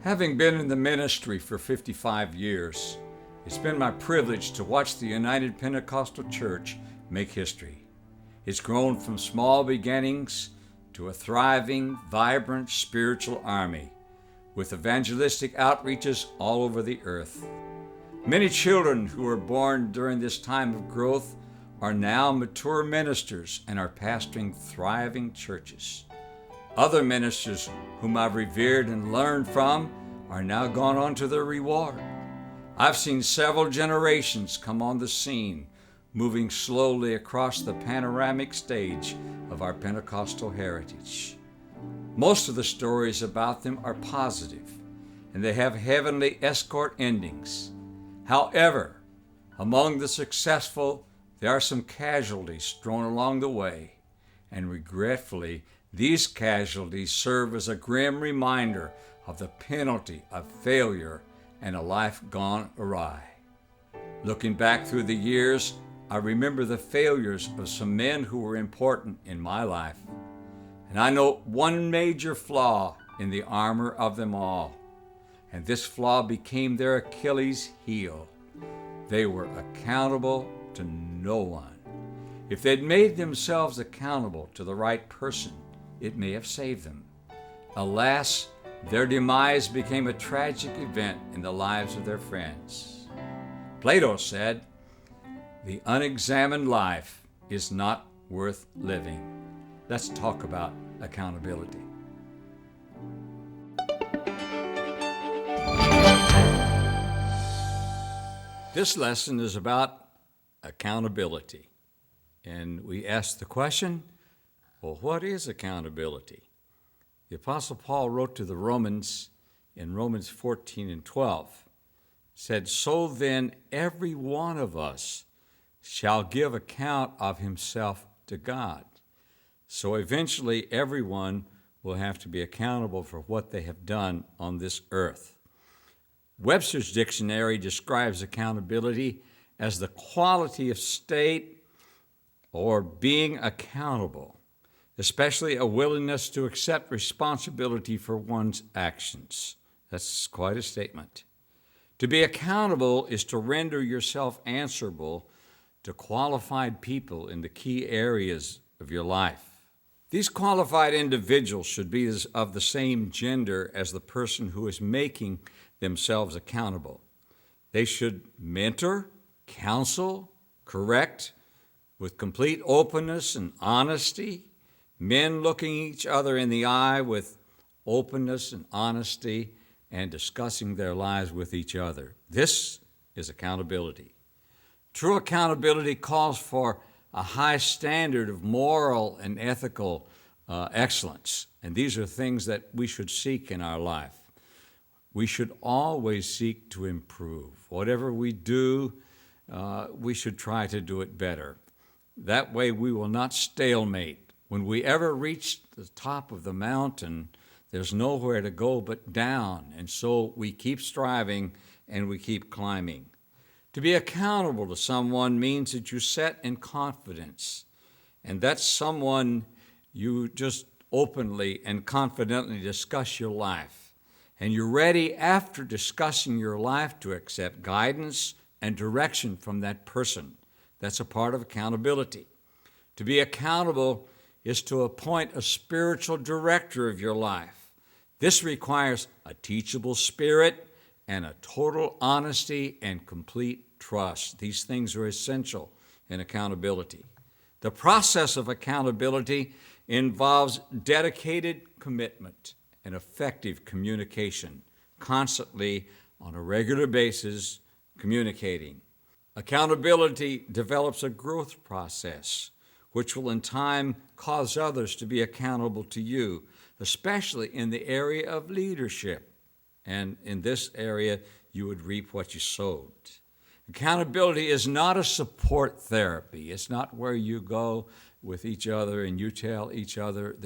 Having been in the ministry for 55 years, it's been my privilege to watch the United Pentecostal Church make history. It's grown from small beginnings to a thriving, vibrant spiritual army with evangelistic outreaches all over the earth. Many children who were born during this time of growth are now mature ministers and are pastoring thriving churches. Other ministers whom I've revered and learned from are now gone on to their reward. I've seen several generations come on the scene, moving slowly across the panoramic stage of our Pentecostal heritage. Most of the stories about them are positive, and they have heavenly escort endings. However, among the successful, there are some casualties thrown along the way, and regretfully, these casualties serve as a grim reminder of the penalty of failure and a life gone awry. Looking back through the years, I remember the failures of some men who were important in my life, and I know one major flaw in the armor of them all, and this flaw became their Achilles heel. They were accountable to no one. If they'd made themselves accountable to the right person, it may have saved them. Alas, their demise became a tragic event in the lives of their friends. Plato said, "The unexamined life is not worth living." Let's talk about accountability. This lesson is about accountability. And we ask the question, well, what is accountability? The Apostle Paul wrote to the Romans in Romans 14 and 12, said, "So then every one of us shall give account of himself to God." So eventually everyone will have to be accountable for what they have done on this earth. Webster's dictionary describes accountability as the quality of state or being accountable, especially a willingness to accept responsibility for one's actions. That's quite a statement. To be accountable is to render yourself answerable to qualified people in the key areas of your life. These qualified individuals should be of the same gender as the person who is making themselves accountable. They should mentor, counsel, correct, with complete openness and honesty, men looking each other in the eye with openness and honesty and discussing their lives with each other. This is accountability. True accountability calls for a high standard of moral and ethical excellence, and these are things that we should seek in our life. We should always seek to improve. Whatever we do, we should try to do it better. That way we will not stalemate. When we ever reach the top of the mountain, there's nowhere to go but down, and so we keep striving and we keep climbing. To be accountable to someone means that you set in confidence, and that's someone you just openly and confidently discuss your life. And you're ready after discussing your life to accept guidance and direction from that person. That's a part of accountability. To be accountable is to appoint a spiritual director of your life. This requires a teachable spirit and a total honesty and complete trust. These things are essential in accountability. The process of accountability involves dedicated commitment and effective communication, constantly on a regular basis communicating. Accountability develops a growth process, which will in time cause others to be accountable to you, especially in the area of leadership. And in this area, you would reap what you sowed. Accountability is not a support therapy. It's not where you go with each other and you tell each other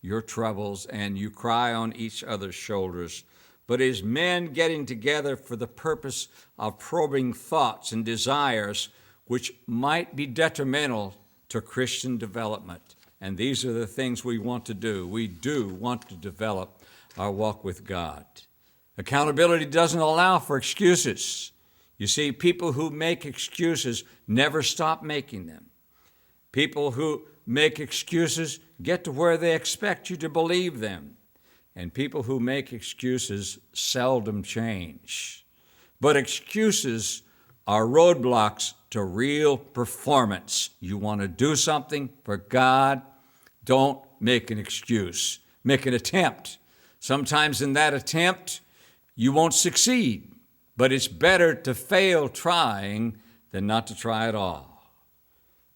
your troubles and you cry on each other's shoulders, but is men getting together for the purpose of probing thoughts and desires which might be detrimental to Christian development. And these are the things we want to do. We do want to develop our walk with God. Accountability doesn't allow for excuses. You see, people who make excuses never stop making them. People who make excuses get to where they expect you to believe them. And people who make excuses seldom change. But excuses are roadblocks to real performance. You want to do something for God, don't make an excuse. Make an attempt. Sometimes in that attempt, you won't succeed, but it's better to fail trying than not to try at all.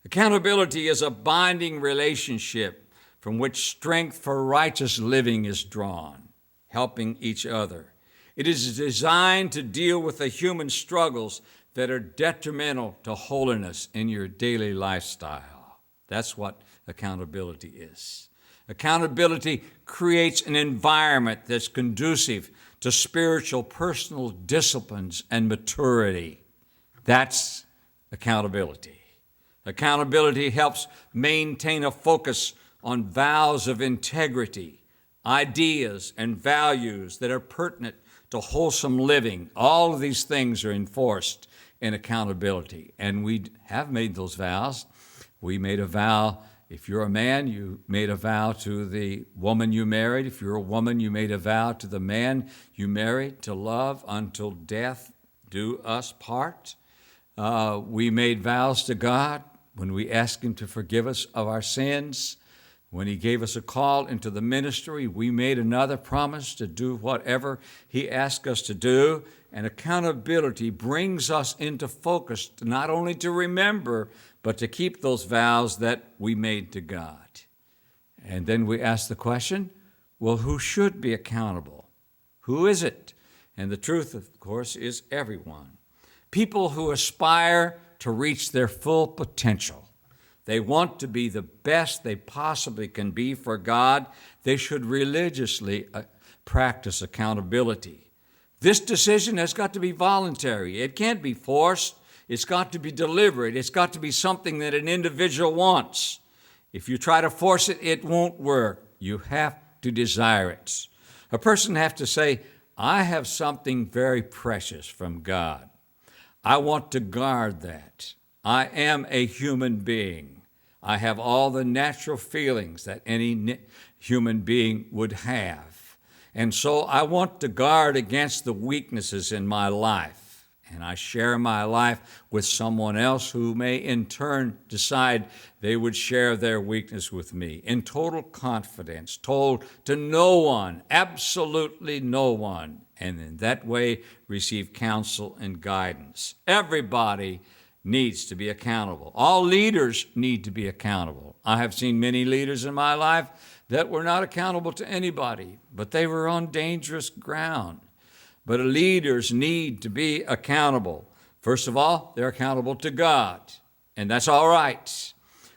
Accountability is a binding relationship from which strength for righteous living is drawn, helping each other. It is designed to deal with the human struggles that are detrimental to holiness in your daily lifestyle. That's what accountability is. Accountability creates an environment that's conducive to spiritual personal disciplines and maturity. That's accountability. Accountability helps maintain a focus on vows of integrity, ideas and values that are pertinent to wholesome living. All of these things are enforced in accountability, and we have made those vows. We made a vow. If you're a man, you made a vow to the woman you married. If you're a woman, you made a vow to the man you married to love until death do us part. We made vows to God when we asked Him to forgive us of our sins. When He gave us a call into the ministry, we made another promise to do whatever He asked us to do. And accountability brings us into focus, not only to remember, but to keep those vows that we made to God. And then we ask the question, well, who should be accountable? Who is it? And the truth, of course, is everyone. People who aspire to reach their full potential. They want to be the best they possibly can be for God. They should religiously practice accountability. This decision has got to be voluntary. It can't be forced. It's got to be deliberate. It's got to be something that an individual wants. If you try to force it, it won't work. You have to desire it. A person has to say, I have something very precious from God. I want to guard that. I am a human being. I have all the natural feelings that any human being would have. And so I want to guard against the weaknesses in my life. And I share my life with someone else who may in turn decide they would share their weakness with me in total confidence, told to no one, absolutely no one, and in that way receive counsel and guidance. Everybody needs to be accountable. All leaders need to be accountable. I have seen many leaders in my life that were not accountable to anybody, but they were on dangerous ground. But leaders need to be accountable. First of all, they're accountable to God, and that's all right.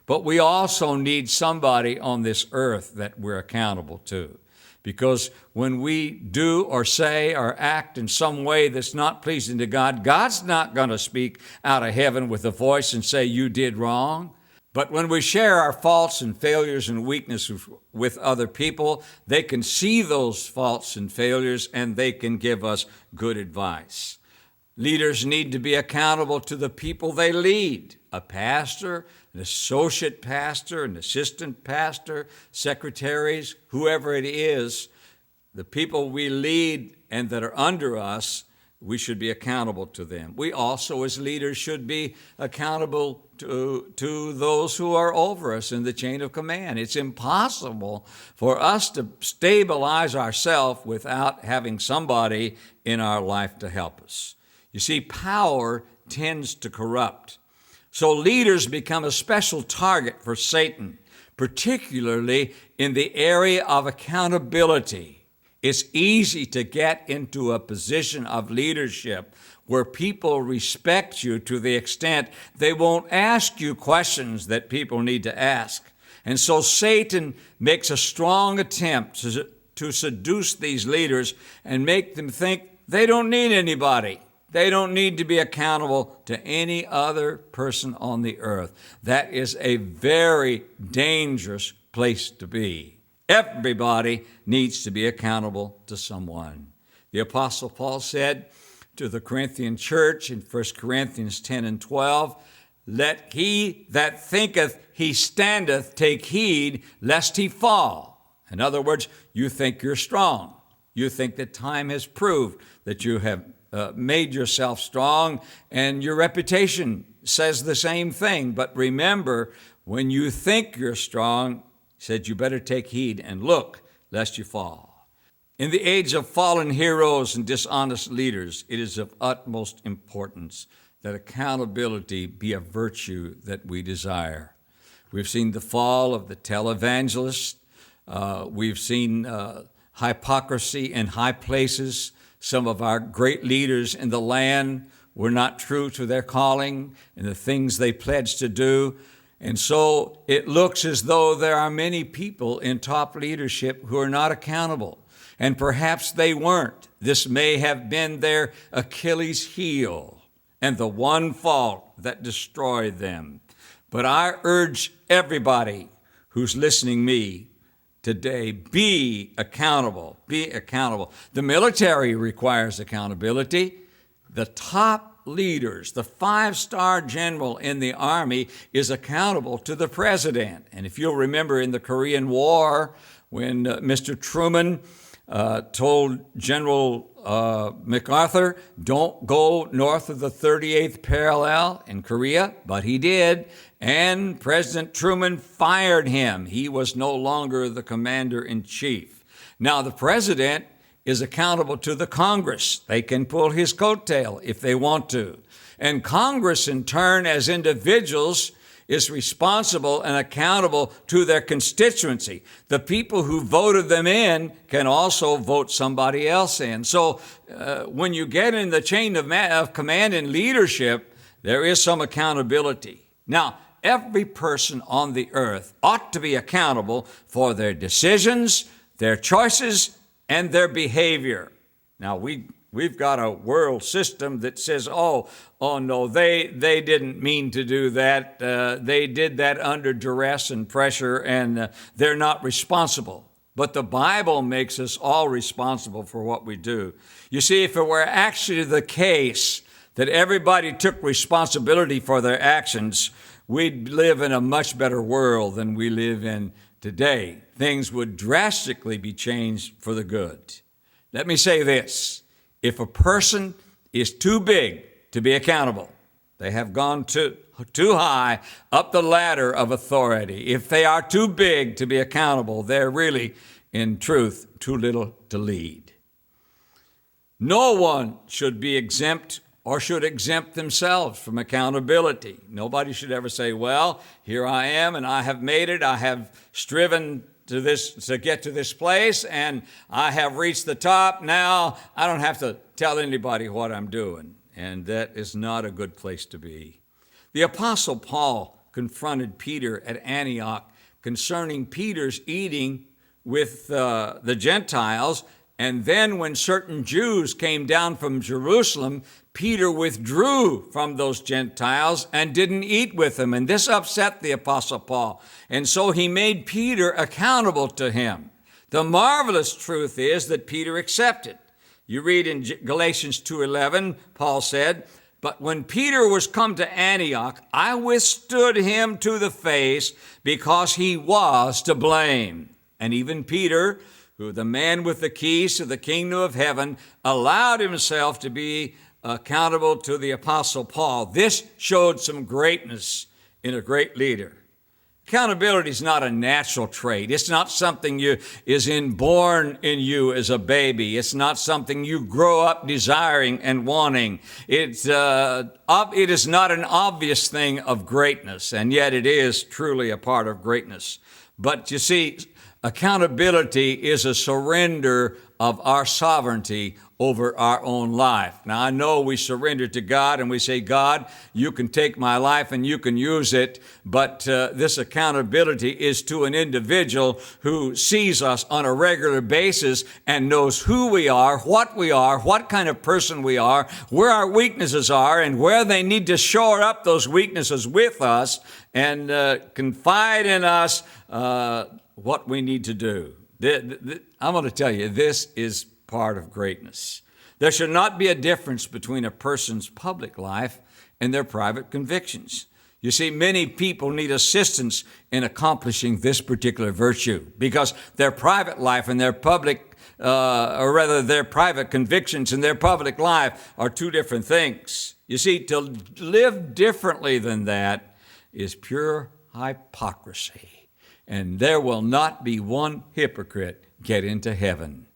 But we also need somebody on this earth that we're accountable to. Because when we do or say or act in some way that's not pleasing to God, God's not going to speak out of heaven with a voice and say, you did wrong. But when we share our faults and failures and weaknesses with other people, they can see those faults and failures and they can give us good advice. Leaders need to be accountable to the people they lead. A pastor, an associate pastor, an assistant pastor, secretaries, whoever it is, the people we lead and that are under us, we should be accountable to them. We also, as leaders, should be accountable to those who are over us in the chain of command. It's impossible for us to stabilize ourselves without having somebody in our life to help us. You see, power tends to corrupt. So leaders become a special target for Satan, particularly in the area of accountability. It's easy to get into a position of leadership where people respect you to the extent they won't ask you questions that people need to ask. And so Satan makes a strong attempt to seduce these leaders and make them think they don't need anybody. They don't need to be accountable to any other person on the earth. That is a very dangerous place to be. Everybody needs to be accountable to someone. The Apostle Paul said to the Corinthian church in 1 Corinthians 10 and 12, let he that thinketh he standeth take heed lest he fall. In other words, you think you're strong. You think that time has proved that you have made yourself strong, and your reputation says the same thing. But remember, when you think you're strong, he said you better take heed and look lest you fall. In the age of fallen heroes and dishonest leaders, it is of utmost importance that accountability be a virtue that we desire. We've seen the fall of the televangelists. We've seen hypocrisy in high places. Some of our great leaders in the land were not true to their calling and the things they pledged to do. And so it looks as though there are many people in top leadership who are not accountable. And perhaps they weren't. This may have been their Achilles heel and the one fault that destroyed them. But I urge everybody who's listening me today, be accountable. Be accountable. The military requires accountability. The top leaders, the 5-star general in the Army is accountable to the president. And if you'll remember in the Korean War, when Mr. Truman told General MacArthur, don't go north of the 38th parallel in Korea, but he did. And President Truman fired him. He was no longer the commander-in-chief. Now, the president is accountable to the Congress. They can pull his coattail if they want to. And Congress, in turn, as individuals, is responsible and accountable to their constituency. The people who voted them in can also vote somebody else in. So when you get in the chain of command and leadership, there is some accountability. Now, every person on the earth ought to be accountable for their decisions, their choices, and their behavior. Now, we've got a world system that says, oh no, they didn't mean to do that. They did that under duress and pressure, and they're not responsible. But the Bible makes us all responsible for what we do. You see, if it were actually the case that everybody took responsibility for their actions, we'd live in a much better world than we live in today. Things would drastically be changed for the good. Let me say this. If a person is too big to be accountable, they have gone too high up the ladder of authority. If they are too big to be accountable, they're really, in truth, too little to lead. No one should be exempt or should exempt themselves from accountability. Nobody should ever say, well, here I am and I have made it. I have striven to get to this place, and I have reached the top. Now I don't have to tell anybody what I'm doing, and that is not a good place to be. The Apostle Paul confronted Peter at Antioch concerning Peter's eating with the Gentiles, and then when certain Jews came down from Jerusalem, Peter withdrew from those Gentiles and didn't eat with them. And this upset the Apostle Paul. And so he made Peter accountable to him. The marvelous truth is that Peter accepted. You read in Galatians 2:11, Paul said, but when Peter was come to Antioch, I withstood him to the face because he was to blame. And even Peter, who the man with the keys to the kingdom of heaven, allowed himself to be accountable to the Apostle Paul. This showed some greatness in a great leader. Accountability is not a natural trait. It's not something is inborn in you as a baby. It's not something you grow up desiring and wanting. It is not an obvious thing of greatness, and yet it is truly a part of greatness. But you see, accountability is a surrender of our sovereignty over our own life. Now, I know we surrender to God and we say, God, you can take my life and you can use it, but this accountability is to an individual who sees us on a regular basis and knows who we are, what kind of person we are, where our weaknesses are, and where they need to shore up those weaknesses with us and confide in us what we need to do. I'm going to tell you, this is part of greatness. There should not be a difference between a person's public life and their private convictions. You see, many people need assistance in accomplishing this particular virtue because their private life and their their private convictions and their public life are two different things. You see, to live differently than that is pure hypocrisy, and there will not be one hypocrite get into heaven.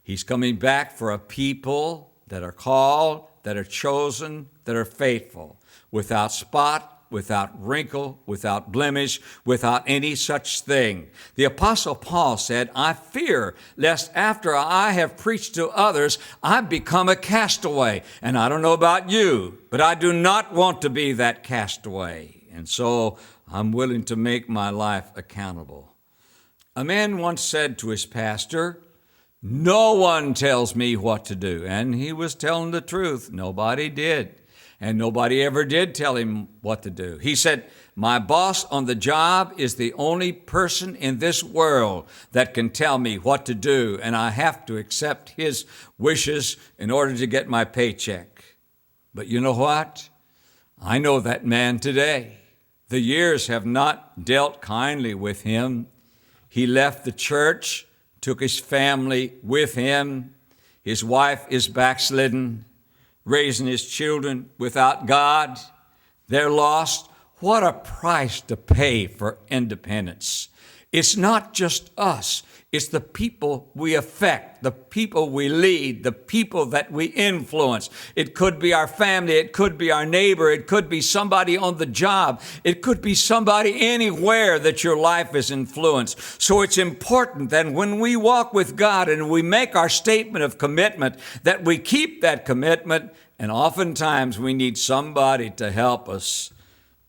He's coming back for a people that are called, that are chosen, that are faithful, without spot, without wrinkle, without blemish, without any such thing. The Apostle Paul said, I fear lest after I have preached to others, I become a castaway. And I don't know about you, but I do not want to be that castaway. And so I'm willing to make my life accountable. A man once said to his pastor, no one tells me what to do. And he was telling the truth. Nobody did. And nobody ever did tell him what to do. He said, my boss on the job is the only person in this world that can tell me what to do, and I have to accept his wishes in order to get my paycheck. But you know what? I know that man today. The years have not dealt kindly with him. He left the church, took his family with him. His wife is backslidden, raising his children without God. They're lost. What a price to pay for independence. It's not just us. It's the people we affect, the people we lead, the people that we influence. It could be our family. It could be our neighbor. It could be somebody on the job. It could be somebody anywhere that your life is influenced. So it's important that when we walk with God and we make our statement of commitment, that we keep that commitment. And oftentimes we need somebody to help us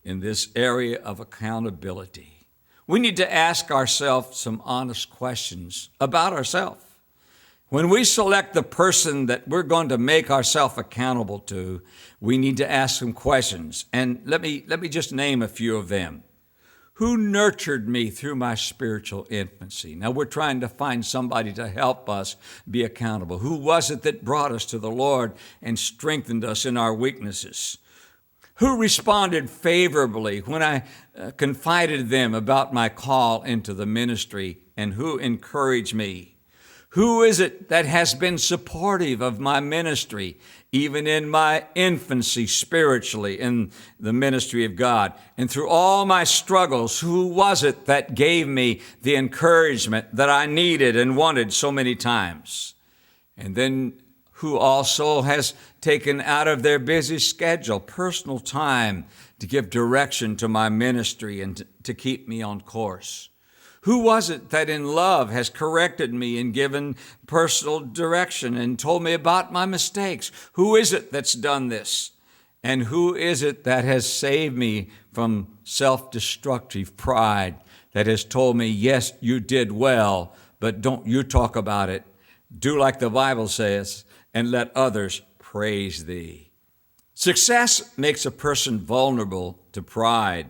in this area of accountability. We need to ask ourselves some honest questions about ourselves. When we select the person that we're going to make ourselves accountable to, we need to ask some questions. And let me just name a few of them. Who nurtured me through my spiritual infancy? Now we're trying to find somebody to help us be accountable. Who was it that brought us to the Lord and strengthened us in our weaknesses? Who responded favorably when I confided them about my call into the ministry, and who encouraged me? Who is it that has been supportive of my ministry, even in my infancy spiritually in the ministry of God? And through all my struggles, who was it that gave me the encouragement that I needed and wanted so many times? And then who also has taken out of their busy schedule personal time to give direction to my ministry and to keep me on course? Who was it that in love has corrected me and given personal direction and told me about my mistakes? Who is it that's done this? And who is it that has saved me from self-destructive pride, that has told me, yes, you did well, but don't you talk about it. Do like the Bible says, and let others praise thee. Success makes a person vulnerable to pride,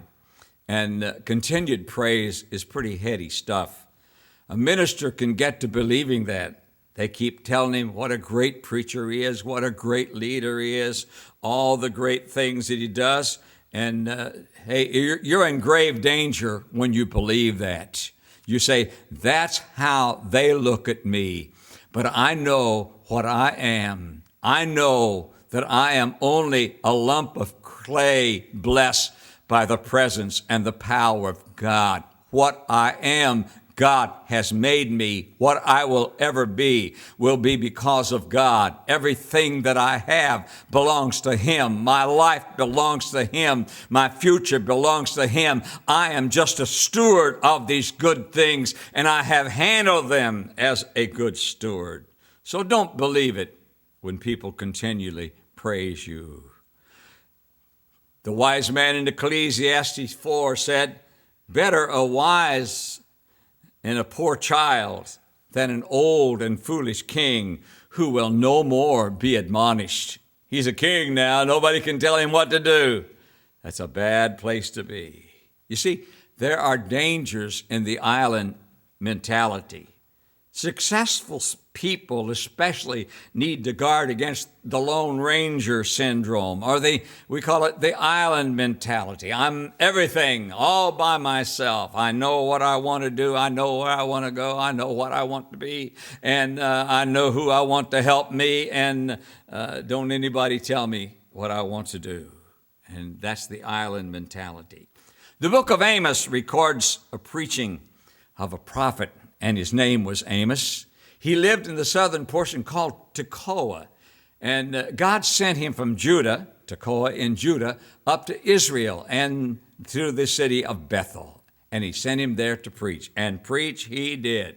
and continued praise is pretty heady stuff. A minister can get to believing that. They keep telling him what a great preacher he is, what a great leader he is, all the great things that he does. And hey, you're in grave danger when you believe that. You say, that's how they look at me. But I know what I am. I know that I am only a lump of clay blessed by the presence and the power of God. What I am, God has made me. What I will ever be will be because of God. Everything that I have belongs to Him. My life belongs to Him. My future belongs to Him. I am just a steward of these good things, and I have handled them as a good steward. So don't believe it when people continually praise you. The wise man in Ecclesiastes 4 said, better a wise and a poor child than an old and foolish king who will no more be admonished. He's a king now. Nobody can tell him what to do. That's a bad place to be. You see, there are dangers in the island mentality. Successful people especially need to guard against the Lone Ranger syndrome, or we call it the island mentality. I'm everything all by myself. I know what I want to do. I know where I want to go. I know what I want to be. And I know who I want to help me. And don't anybody tell me what I want to do. And that's the island mentality. The book of Amos records a preaching of a prophet, and his name was Amos. He lived in the southern portion called Tekoa, and God sent him from Judah, Tekoa in Judah, up to Israel and to the city of Bethel. And he sent him there to preach, and preach he did.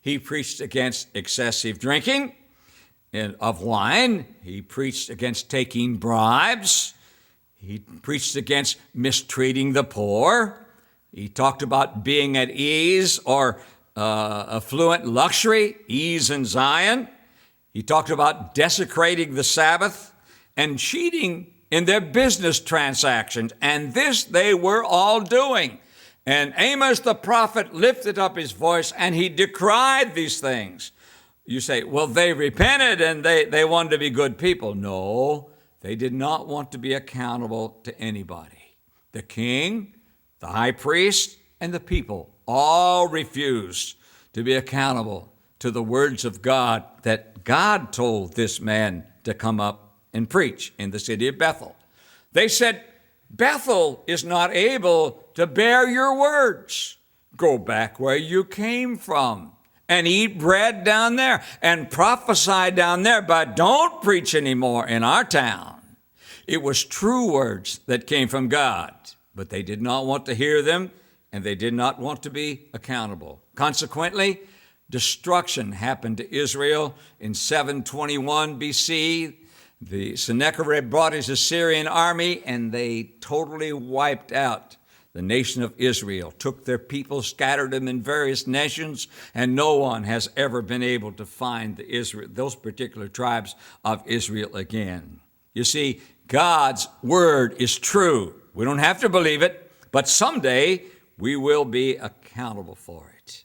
He preached against excessive drinking of wine. He preached against taking bribes. He preached against mistreating the poor. He talked about being at ease or affluent luxury, ease in Zion. He talked about desecrating the Sabbath and cheating in their business transactions. And this they were all doing. And Amos the prophet lifted up his voice and he decried these things. You say, well, they repented and they wanted to be good people. No, they did not want to be accountable to anybody. The king, the high priest, and the people all refused to be accountable to the words of God that God told this man to come up and preach in the city of Bethel. They said, Bethel is not able to bear your words. Go back where you came from and eat bread down there and prophesy down there, but don't preach anymore in our town. It was true words that came from God, but they did not want to hear them, and they did not want to be accountable. Consequently, destruction happened to Israel in 721 BC. The Sennacherib brought his Assyrian army, and they totally wiped out the nation of Israel, took their people, scattered them in various nations, and no one has ever been able to find those particular tribes of Israel again. You see, God's word is true. We don't have to believe it, but someday we will be accountable for it.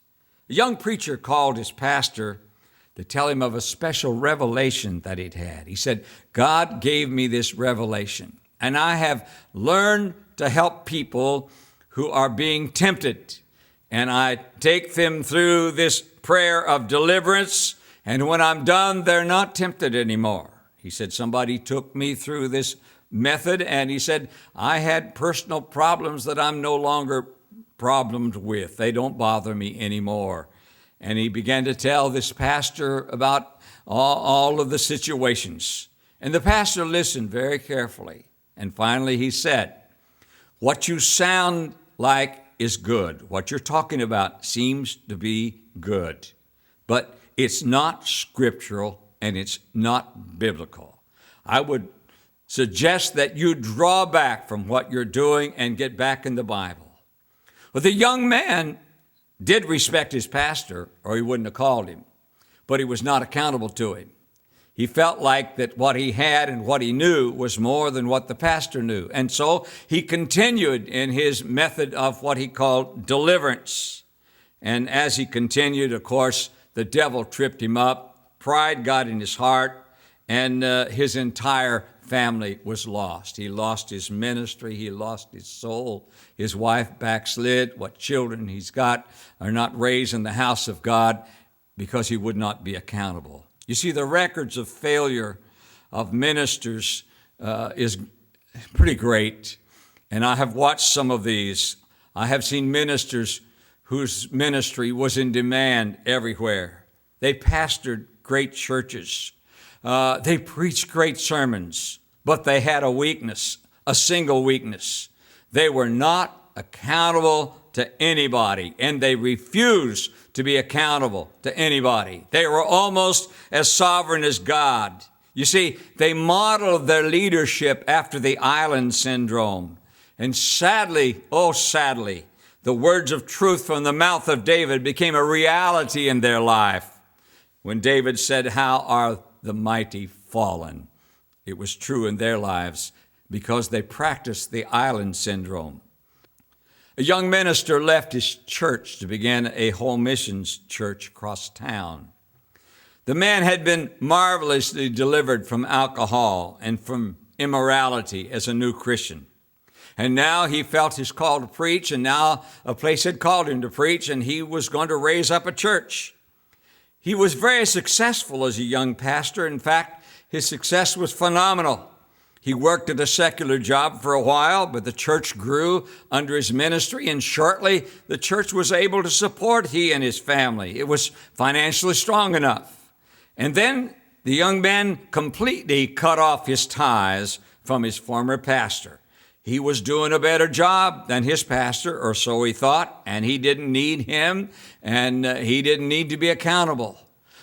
A young preacher called his pastor to tell him of a special revelation that he'd had. He said, God gave me this revelation, and I have learned to help people who are being tempted. And I take them through this prayer of deliverance, and when I'm done, they're not tempted anymore. He said, somebody took me through this method, and he said, I had personal problems that I'm no longer problemed with. They don't bother me anymore. And he began to tell this pastor about all of the situations. And the pastor listened very carefully. And finally he said, what you sound like is good. What you're talking about seems to be good. But it's not scriptural and it's not biblical. I would suggest that you draw back from what you're doing and get back in the Bible. Well, the young man did respect his pastor, or he wouldn't have called him, but he was not accountable to him. He felt like that what he had and what he knew was more than what the pastor knew. And so he continued in his method of what he called deliverance. And as he continued, of course, the devil tripped him up, pride got in his heart, and his entire family was lost. He lost his ministry. He lost his soul. His wife backslid. What children he's got are not raised in the house of God because he would not be accountable. You see, the records of failure of ministers is pretty great. And I have watched some of these. I have seen ministers whose ministry was in demand everywhere. They pastored great churches. They preached great sermons, but they had a weakness, a single weakness. They were not accountable to anybody, and they refused to be accountable to anybody. They were almost as sovereign as God. You see, they modeled their leadership after the island syndrome. And sadly, oh sadly, the words of truth from the mouth of David became a reality in their life. When David said, how are the mighty fallen? It was true in their lives because they practiced the island syndrome. A young minister left his church to begin a home missions church across town. The man had been marvelously delivered from alcohol and from immorality as a new Christian. And now he felt his call to preach, and now a place had called him to preach, and he was going to raise up a church. He was very successful as a young pastor. In fact, his success was phenomenal. He worked at a secular job for a while, but the church grew under his ministry, and shortly the church was able to support he and his family. It was financially strong enough. And then the young man completely cut off his ties from his former pastor. He was doing a better job than his pastor, or so he thought, and he didn't need him, and he didn't need to be accountable.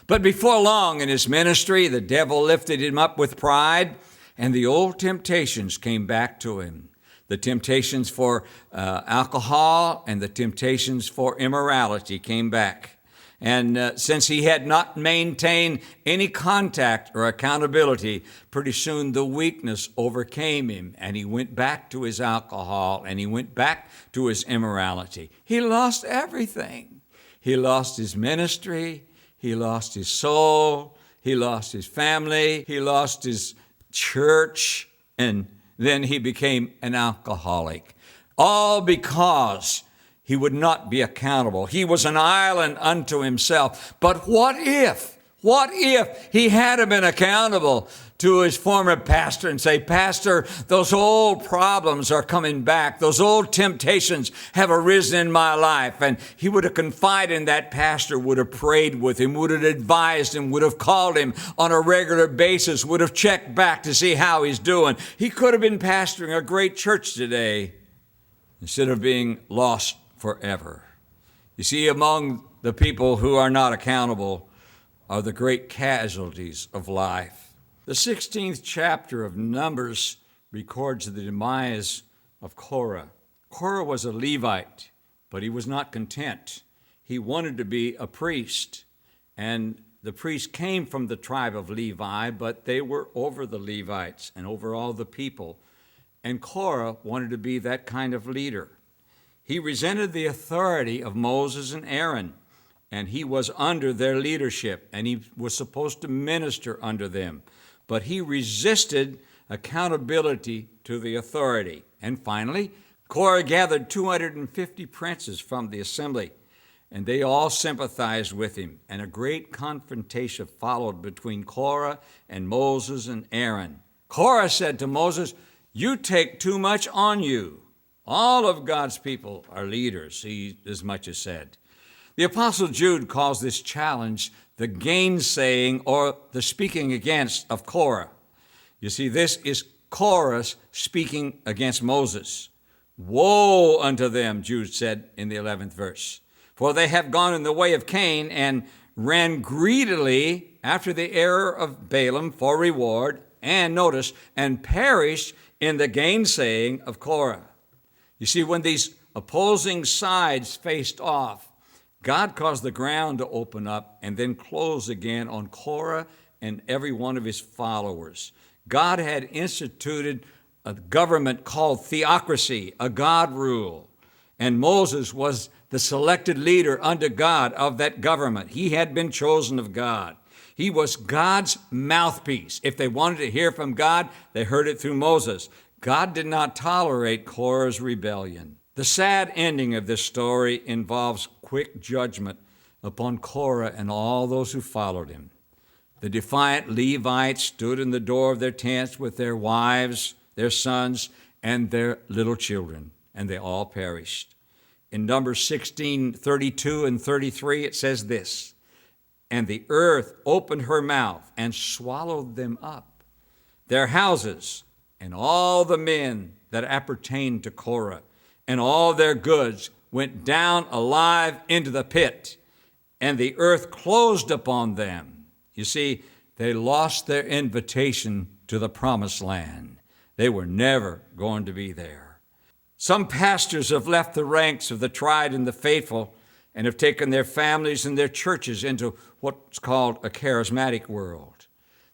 But before long in his ministry, the devil lifted him up with pride, and the old temptations came back to him. The temptations for alcohol and the temptations for immorality came back. And since he had not maintained any contact or accountability, pretty soon the weakness overcame him, and he went back to his alcohol, and he went back to his immorality. He lost everything. He lost his ministry. He lost his soul. He lost his family. He lost his church. And then he became an alcoholic. All because he would not be accountable. He was an island unto himself. But what if he had been accountable to his former pastor and say, Pastor, those old problems are coming back. Those old temptations have arisen in my life. And he would have confided in that pastor, would have prayed with him, would have advised him, would have called him on a regular basis, would have checked back to see how he's doing. He could have been pastoring a great church today instead of being lost forever. You see, among the people who are not accountable are the great casualties of life. The 16th chapter of Numbers records the demise of Korah. Korah was a Levite, but he was not content. He wanted to be a priest, and the priests came from the tribe of Levi, but they were over the Levites and over all the people. And Korah wanted to be that kind of leader. He resented the authority of Moses and Aaron, and he was under their leadership, and he was supposed to minister under them. But he resisted accountability to the authority. And finally, Korah gathered 250 princes from the assembly, and they all sympathized with him. And a great confrontation followed between Korah and Moses and Aaron. Korah said to Moses, "You take too much on you. All of God's people are leaders," he as much as said. The Apostle Jude calls this challenge the gainsaying or the speaking against of Korah. You see, this is Korah speaking against Moses. "Woe unto them," Jude said in the 11th verse, "for they have gone in the way of Cain and ran greedily after the error of Balaam for reward, and notice, and perished in the gainsaying of Korah." You see, when these opposing sides faced off, God caused the ground to open up and then close again on Korah and every one of his followers. God had instituted a government called theocracy, a God rule, and Moses was the selected leader under God of that government. He had been chosen of God. He was God's mouthpiece. If they wanted to hear from God, they heard it through Moses. God did not tolerate Korah's rebellion. The sad ending of this story involves quick judgment upon Korah and all those who followed him. The defiant Levites stood in the door of their tents with their wives, their sons, and their little children, and they all perished. In Numbers 16:32 and 33, it says this, "And the earth opened her mouth and swallowed them up, their houses, and all the men that appertained to Korah, and all their goods went down alive into the pit, and the earth closed upon them." You see, they lost their invitation to the promised land. They were never going to be there. Some pastors have left the ranks of the tried and the faithful and have taken their families and their churches into what's called a charismatic world.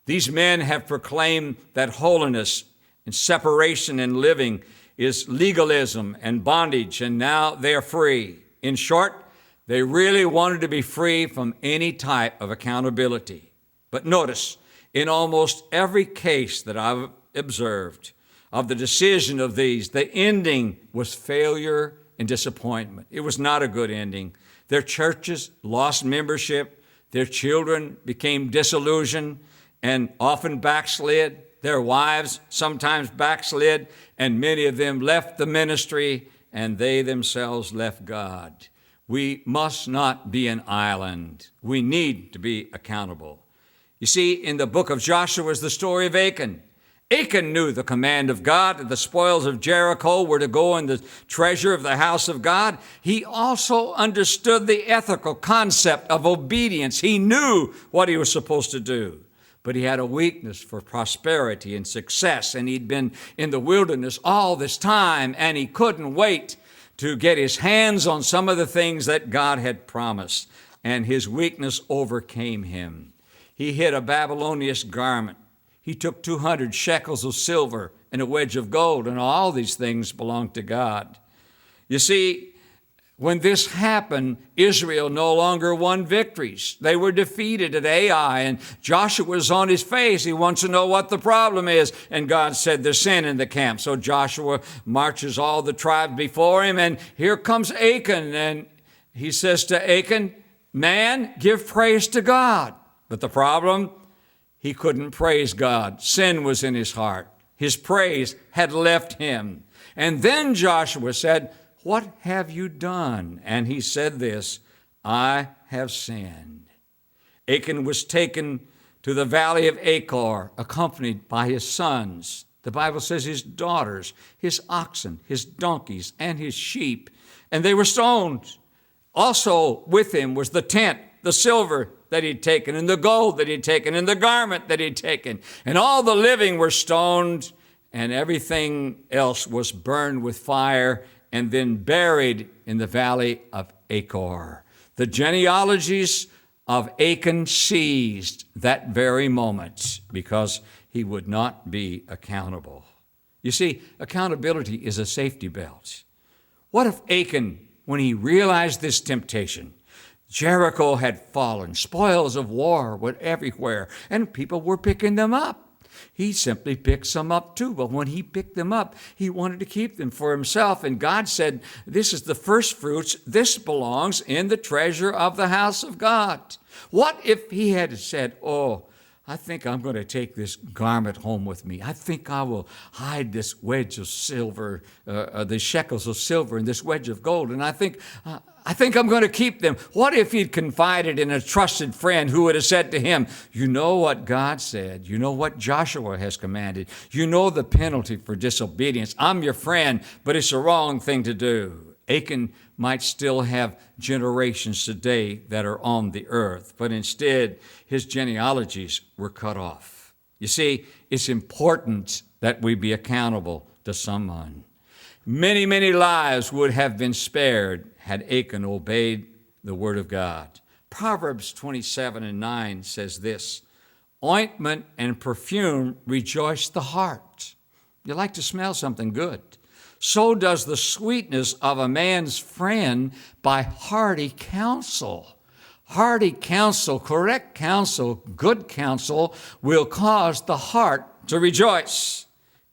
These men have proclaimed that holiness and separation in living is legalism and bondage, and now they're free. In short, they really wanted to be free from any type of accountability. But notice, in almost every case that I've observed of the decision of these, the ending was failure and disappointment. It was not a good ending. Their churches lost membership. Their children became disillusioned and often backslid. Their wives sometimes backslid, and many of them left the ministry, and they themselves left God. We must not be an island. We need to be accountable. You see, in the book of Joshua is the story of Achan. Achan knew the command of God that the spoils of Jericho were to go in the treasure of the house of God. He also understood the ethical concept of obedience. He knew what he was supposed to do. But he had a weakness for prosperity and success, and he'd been in the wilderness all this time, and he couldn't wait to get his hands on some of the things that God had promised, and his weakness overcame him. He hid a Babylonian garment. He took 200 shekels of silver and a wedge of gold, and all these things belonged to God. You see, when this happened, Israel no longer won victories. They were defeated at Ai, and Joshua was on his face. He wants to know what the problem is. And God said, there's sin in the camp. So Joshua marches all the tribes before him, and here comes Achan. And he says to Achan, man, give praise to God. But the problem, he couldn't praise God. Sin was in his heart. His praise had left him. And then Joshua said, what have you done? And he said this, I have sinned. Achan was taken to the valley of Achor, accompanied by his sons. The Bible says his daughters, his oxen, his donkeys, and his sheep, and they were stoned. Also with him was the tent, the silver that he'd taken, and the gold that he'd taken, and the garment that he'd taken. And all the living were stoned, and everything else was burned with fire, and then buried in the valley of Achor. The genealogies of Achan ceased that very moment because he would not be accountable. You see, accountability is a safety belt. What if Achan, when he realized this temptation, Jericho had fallen, spoils of war were everywhere, and people were picking them up. He simply picked some up too, but when he picked them up, he wanted to keep them for himself. And God said, this is the first fruits. This belongs in the treasure of the house of God. What if he had said, oh, I think I'm going to take this garment home with me. I think I will hide this wedge of silver, the shekels of silver and this wedge of gold, and I think I'm going to keep them. What if he'd confided in a trusted friend who would have said to him, you know what God said. You know what Joshua has commanded. You know the penalty for disobedience. I'm your friend, but it's the wrong thing to do. Achan might still have generations today that are on the earth, but instead his genealogies were cut off. You see, it's important that we be accountable to someone. Many, many lives would have been spared had Achan obeyed the word of God. Proverbs 27:9 says this, ointment and perfume rejoice the heart. You like to smell something good. So does the sweetness of a man's friend by hearty counsel. Hearty counsel, correct counsel, good counsel will cause the heart to rejoice.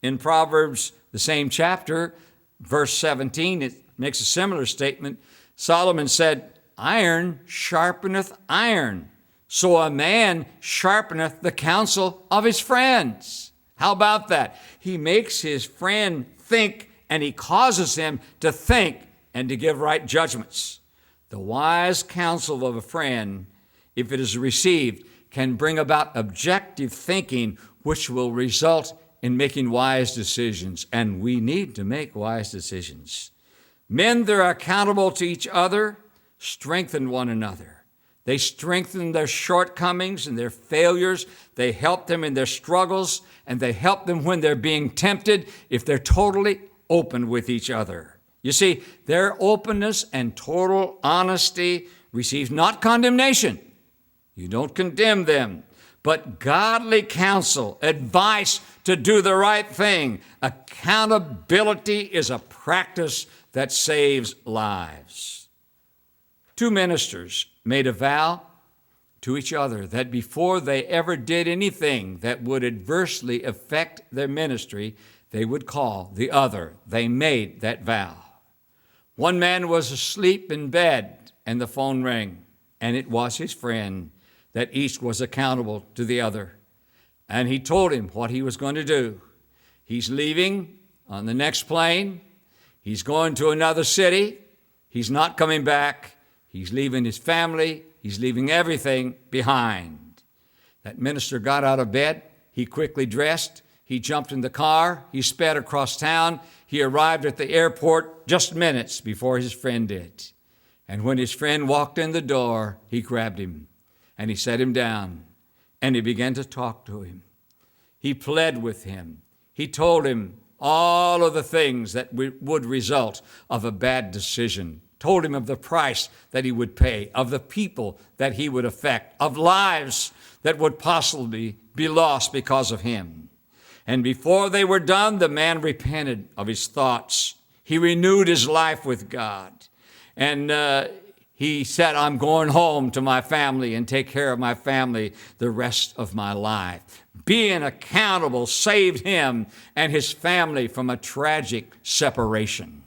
In Proverbs, the same chapter, verse 17, it makes a similar statement. Solomon said, iron sharpeneth iron, so a man sharpeneth the counsel of his friends. How about that? He makes his friend think, and he causes him to think and to give right judgments. The wise counsel of a friend, if it is received, can bring about objective thinking, which will result in making wise decisions. And we need to make wise decisions. Men that are accountable to each other strengthen one another. They strengthen their shortcomings and their failures. They help them in their struggles, and they help them when they're being tempted if they're totally open with each other. You see, their openness and total honesty receives not condemnation. You don't condemn them, but godly counsel, advice to do the right thing. Accountability is a practice that saves lives. Two ministers made a vow to each other that before they ever did anything that would adversely affect their ministry, they would call the other. They made that vow. One man was asleep in bed and the phone rang, and it was his friend that each was accountable to the other. And he told him what he was going to do. He's leaving on the next plane. He's going to another city. He's not coming back. He's leaving his family. He's leaving everything behind. That minister got out of bed. He quickly dressed. He jumped in the car. He sped across town. He arrived at the airport just minutes before his friend did. And when his friend walked in the door, he grabbed him and he set him down and he began to talk to him. He pled with him. He told him all of the things that would result of a bad decision. Told him of the price that he would pay, of the people that he would affect, of lives that would possibly be lost because of him. And before they were done, the man repented of his thoughts. He renewed his life with God. And he said, I'm going home to my family and take care of my family the rest of my life. Being accountable saved him and his family from a tragic separation.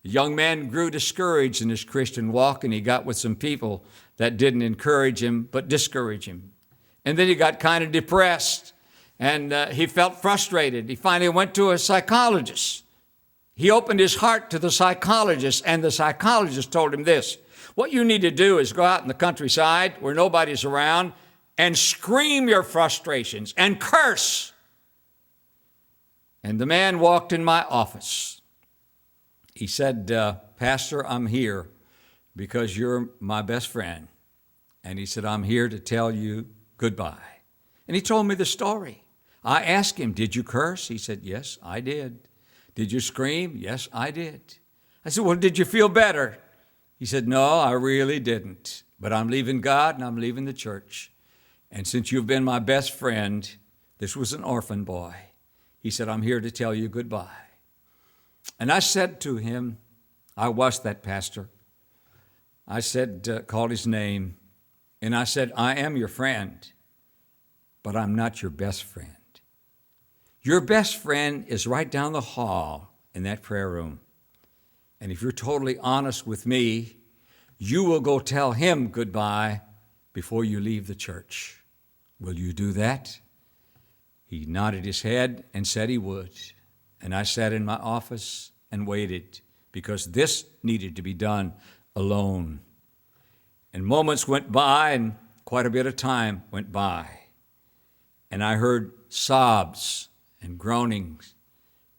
The young man grew discouraged in his Christian walk, and he got with some people that didn't encourage him but discourage him. And then he got kind of depressed, and he felt frustrated. He finally went to a psychologist. He opened his heart to the psychologist, and the psychologist told him this: what you need to do is go out in the countryside where nobody's around and scream your frustrations and curse. And the man walked in my office. He said, Pastor, I'm here because you're my best friend. And he said, I'm here to tell you goodbye. And he told me the story. I asked him, did you curse? He said, yes, I did. Did you scream? Yes, I did. I said, well, did you feel better? He said, no, I really didn't. But I'm leaving God and I'm leaving the church. And since you've been my best friend, this was an orphan boy. He said, I'm here to tell you goodbye. And I said to him, I was that pastor. I said, called his name, and I said, I am your friend, but I'm not your best friend. Your best friend is right down the hall in that prayer room. And if you're totally honest with me, you will go tell him goodbye before you leave the church. Will you do that? He nodded his head and said he would. And I sat in my office and waited because this needed to be done alone. And moments went by and quite a bit of time went by. And I heard sobs and groanings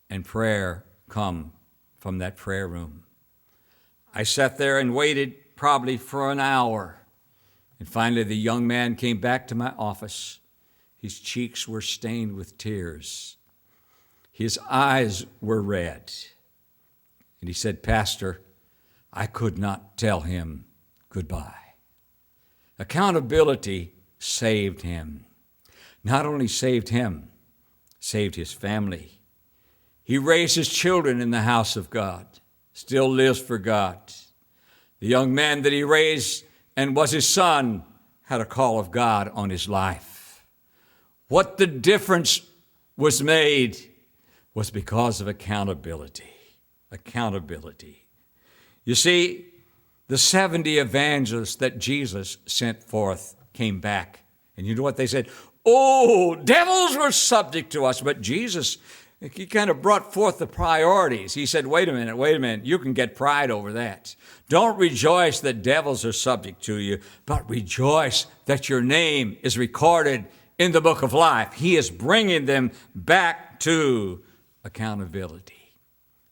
and prayer come from that prayer room. I sat there and waited probably for an hour. And finally the young man came back to my office. His cheeks were stained with tears. His eyes were red. And he said, Pastor, I could not tell him goodbye. Accountability saved him. Not only saved him, saved his family. He raised his children in the house of God, still lives for God. The young man that he raised and was his son had a call of God on his life. What the difference was made was because of accountability. Accountability. You see, the 70 evangelists that Jesus sent forth came back. And you know what they said? Oh, devils were subject to us. But Jesus, he kind of brought forth the priorities. He said, wait a minute. You can get pride over that. Don't rejoice that devils are subject to you, but rejoice that your name is recorded in the book of life. He is bringing them back to accountability.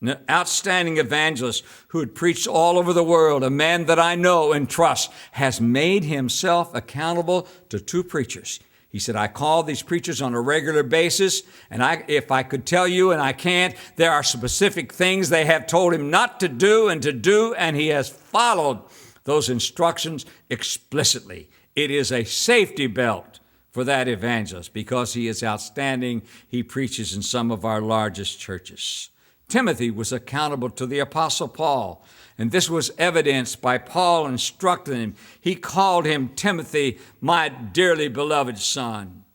An outstanding evangelist who had preached all over the world, a man that I know and trust, has made himself accountable to two preachers. He said, I call these preachers on a regular basis, and if I could tell you, and I can't, there are specific things they have told him not to do, and he has followed those instructions explicitly. It is a safety belt for that evangelist because he is outstanding. He preaches in some of our largest churches. Timothy was accountable to the Apostle Paul, and this was evidenced by Paul instructing him. He called him Timothy, my dearly beloved son.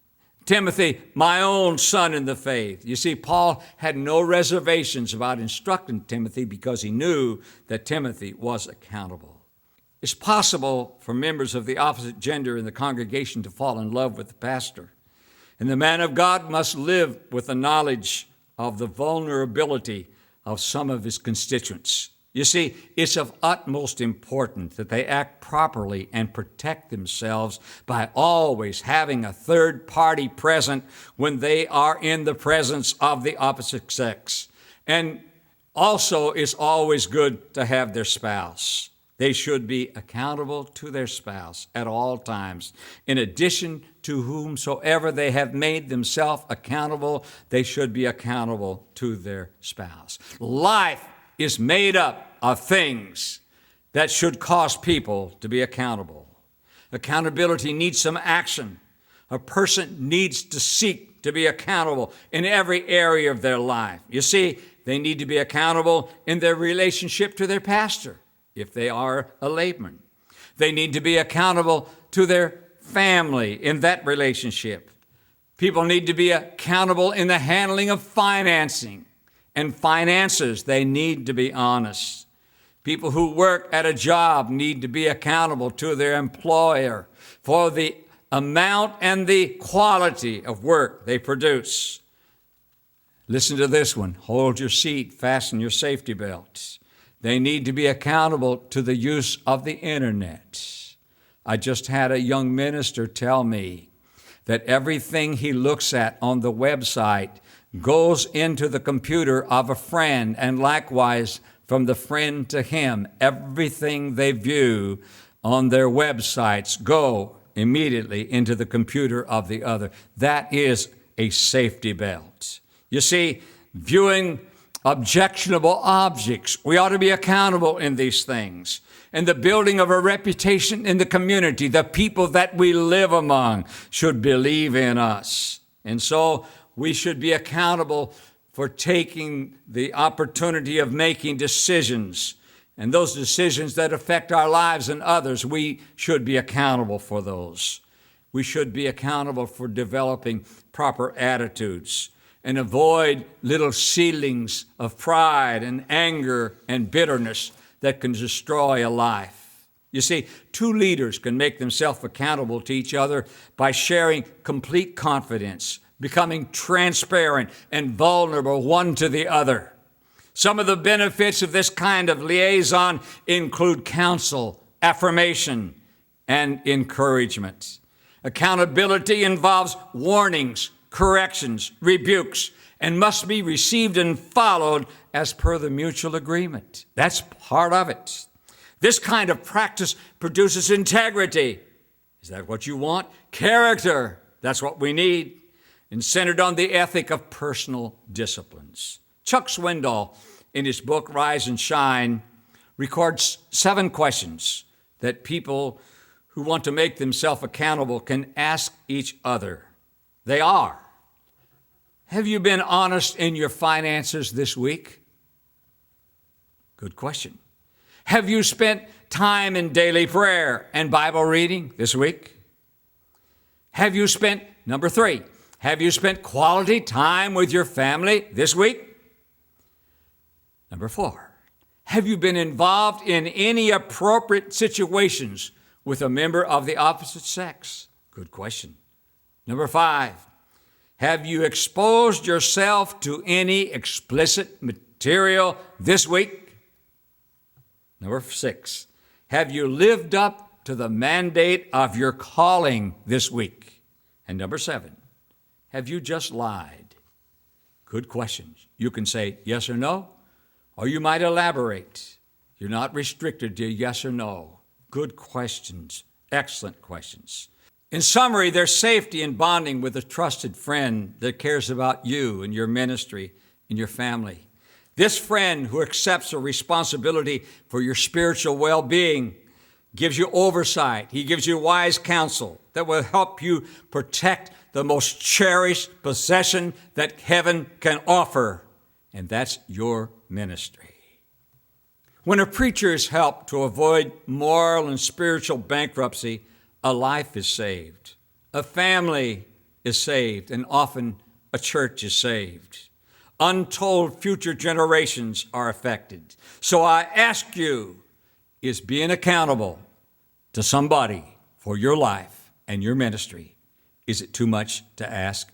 Timothy, my own son in the faith. You see, Paul had no reservations about instructing Timothy because he knew that Timothy was accountable. It's possible for members of the opposite gender in the congregation to fall in love with the pastor, and the man of God must live with the knowledge of the vulnerability of some of his constituents. You see, it's of utmost importance that they act properly and protect themselves by always having a third party present when they are in the presence of the opposite sex. And also, it's always good to have their spouse. They should be accountable to their spouse at all times. In addition to whomsoever they have made themselves accountable, they should be accountable to their spouse. Life is made up of things that should cause people to be accountable. Accountability needs some action. A person needs to seek to be accountable in every area of their life. You see, they need to be accountable in their relationship to their pastor, if they are a layman. They need to be accountable to their family in that relationship. People need to be accountable in the handling of financing and finances. They need to be honest. People who work at a job need to be accountable to their employer for the amount and the quality of work they produce. Listen to this one. Hold your seat, fasten your safety belts. They need to be accountable to the use of the internet. I just had a young minister tell me that everything he looks at on the website goes into the computer of a friend, and likewise from the friend to him. Everything they view on their websites go immediately into the computer of the other. That is a safety belt. You see, viewing objectionable objects, we ought to be accountable in these things. And the building of a reputation in the community, the people that we live among should believe in us. And so we should be accountable for taking the opportunity of making decisions. And those decisions that affect our lives and others, we should be accountable for those. We should be accountable for developing proper attitudes and avoid little seedlings of pride and anger and bitterness that can destroy a life. You see, two leaders can make themselves accountable to each other by sharing complete confidence, becoming transparent and vulnerable one to the other. Some of the benefits of this kind of liaison include counsel, affirmation, and encouragement. Accountability involves warnings, corrections, rebukes, and must be received and followed as per the mutual agreement. That's part of it. This kind of practice produces integrity. Is that what you want? Character. That's what we need. And centered on the ethic of personal disciplines. Chuck Swindoll, in his book Rise and Shine, records 7 questions that people who want to make themselves accountable can ask each other. They are: have you been honest in your finances this week? Good question. Have you spent time in daily prayer and Bible reading this week? Have you spent, number 3, have you spent quality time with your family this week? Number 4, have you been involved in any appropriate situations with a member of the opposite sex? Good question. Number 5, have you exposed yourself to any explicit material this week? Number 6, have you lived up to the mandate of your calling this week? And number 7, have you just lied? Good questions. You can say yes or no, or you might elaborate. You're not restricted to yes or no. Good questions. Excellent questions. In summary, there's safety in bonding with a trusted friend that cares about you and your ministry and your family. This friend who accepts a responsibility for your spiritual well-being gives you oversight. He gives you wise counsel. that will help you protect the most cherished possession that heaven can offer, and that's your ministry. When a preacher is helped to avoid moral and spiritual bankruptcy, a life is saved, a family is saved, and often a church is saved. Untold future generations are affected. So I ask you, is being accountable to somebody for your life and your ministry, is it too much to ask?